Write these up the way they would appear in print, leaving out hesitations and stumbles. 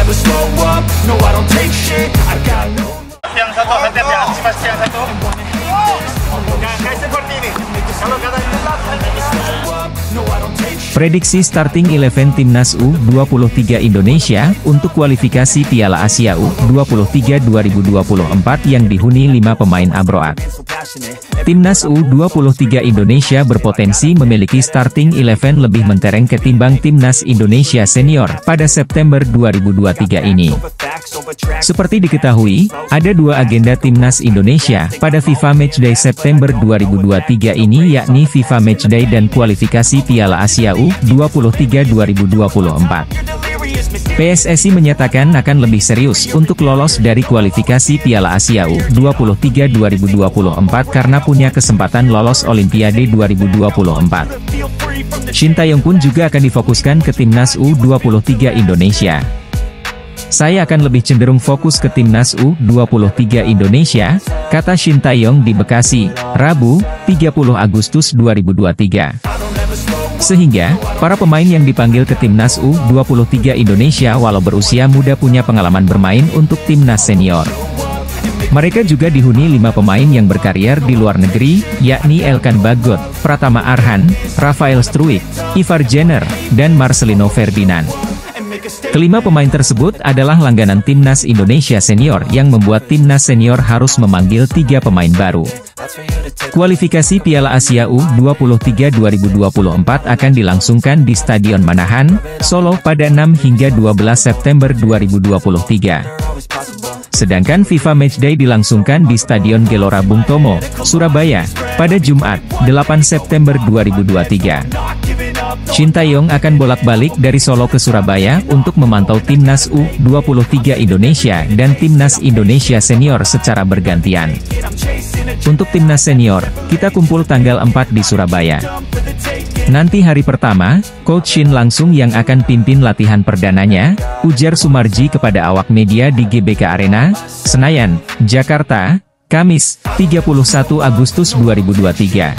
never slow up, no I don't take shit, I got no. Yang satu hati-hati, antisipasi yang satu. Kayak seperti ini. Kalau kata Prediksi starting 11 Timnas U23 Indonesia untuk kualifikasi Piala Asia U23 2024 yang dihuni 5 pemain abroad. Timnas U23 Indonesia berpotensi memiliki starting 11 lebih mentereng ketimbang Timnas Indonesia Senior pada September 2023 ini. Seperti diketahui, ada dua agenda Timnas Indonesia pada FIFA Matchday September 2023 ini, yakni FIFA Matchday dan kualifikasi Piala Asia U23 2024. PSSI menyatakan akan lebih serius untuk lolos dari kualifikasi Piala Asia U23 2024 karena punya kesempatan lolos Olimpiade 2024. Shin Tae-yong pun juga akan difokuskan ke Timnas U23 Indonesia. Saya akan lebih cenderung fokus ke Timnas U23 Indonesia, kata Shin Tae-yong di Bekasi, Rabu, 30 Agustus 2023. Sehingga, para pemain yang dipanggil ke Timnas U23 Indonesia walau berusia muda punya pengalaman bermain untuk Timnas Senior. Mereka juga dihuni 5 pemain yang berkarier di luar negeri, yakni Elkan Bagot, Pratama Arhan, Rafael Struijk, Ivar Jenner, dan Marcelino Ferdinand. Kelima pemain tersebut adalah langganan Timnas Indonesia Senior yang membuat Timnas Senior harus memanggil 3 pemain baru. Kualifikasi Piala Asia U23 2024 akan dilangsungkan di Stadion Manahan, Solo pada 6 hingga 12 September 2023. Sedangkan FIFA Matchday dilangsungkan di Stadion Gelora Bung Tomo, Surabaya, pada Jumat, 8 September 2023. Shin Tae-yong akan bolak-balik dari Solo ke Surabaya untuk memantau Timnas U23 Indonesia dan Timnas Indonesia Senior secara bergantian. Untuk Timnas Senior, kita kumpul tanggal 4 di Surabaya. Nanti hari pertama, Coach Shin langsung yang akan pimpin latihan perdananya, ujar Sumarji kepada awak media di GBK Arena, Senayan, Jakarta, Kamis, 31 Agustus 2023.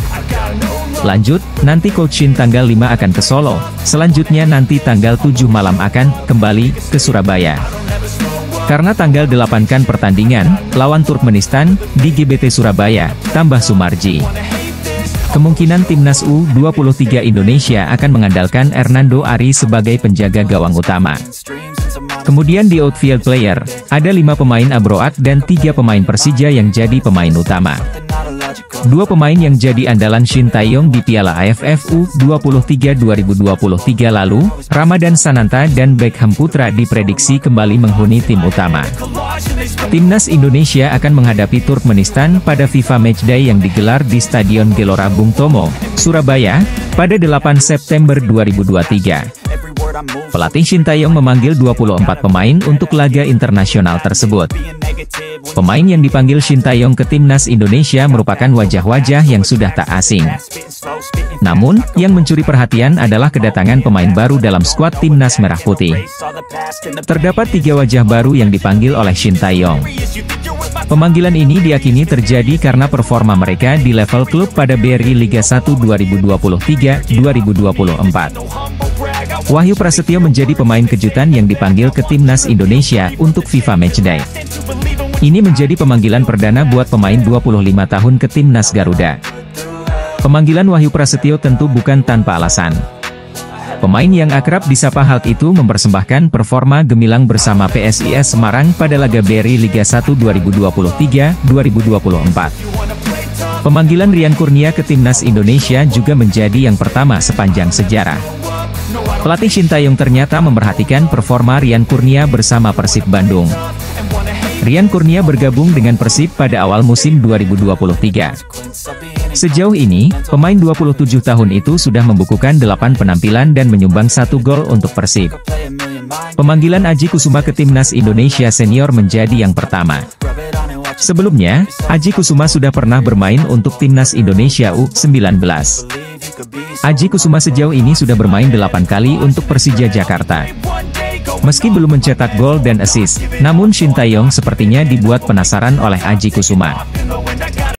Lanjut, nanti Coach Shin tanggal 5 akan ke Solo, selanjutnya nanti tanggal 7 malam akan kembali ke Surabaya. Karena tanggal 8 kan pertandingan lawan Turkmenistan di GBT Surabaya, tambah Sumarji. Kemungkinan Timnas U23 Indonesia akan mengandalkan Hernando Ari sebagai penjaga gawang utama. Kemudian di outfield player, ada 5 pemain abroad dan 3 pemain Persija yang jadi pemain utama. 2 pemain yang jadi andalan Shin Tae-yong di Piala AFF U23 2023 lalu, Ramadan Sananta dan Beckham Putra diprediksi kembali menghuni tim utama. Timnas Indonesia akan menghadapi Turkmenistan pada FIFA Matchday yang digelar di Stadion Gelora Bung Tomo, Surabaya, pada 8 September 2023. Pelatih Shin Tae-yong memanggil 24 pemain untuk laga internasional tersebut. Pemain yang dipanggil Shin Tae-yong ke Timnas Indonesia merupakan wajah-wajah yang sudah tak asing. Namun, yang mencuri perhatian adalah kedatangan pemain baru dalam skuad Timnas Merah Putih. Terdapat 3 wajah baru yang dipanggil oleh Shin Tae-yong. Pemanggilan ini diyakini terjadi karena performa mereka di level klub pada BRI Liga 1 2023-2024. Wahyu Prasetyo menjadi pemain kejutan yang dipanggil ke Timnas Indonesia untuk FIFA Matchday. Ini menjadi pemanggilan perdana buat pemain 25 tahun ke Timnas Garuda. Pemanggilan Wahyu Prasetyo tentu bukan tanpa alasan. Pemain yang akrab disapa Hulk itu mempersembahkan performa gemilang bersama PSIS Semarang pada laga BRI Liga 1 2023-2024. Pemanggilan Rian Kurnia ke Timnas Indonesia juga menjadi yang pertama sepanjang sejarah. Pelatih Shin Tae-yong ternyata memperhatikan performa Rian Kurnia bersama Persib Bandung. Rian Kurnia bergabung dengan Persib pada awal musim 2023. Sejauh ini, pemain 27 tahun itu sudah membukukan 8 penampilan dan menyumbang 1 gol untuk Persib. Pemanggilan Aji Kusuma ke Timnas Indonesia Senior menjadi yang pertama. Sebelumnya, Aji Kusuma sudah pernah bermain untuk Timnas Indonesia U19. Aji Kusuma sejauh ini sudah bermain 8 kali untuk Persija Jakarta. Meski belum mencetak gol dan assist, namun Shin Tae-yong sepertinya dibuat penasaran oleh Aji Kusuma.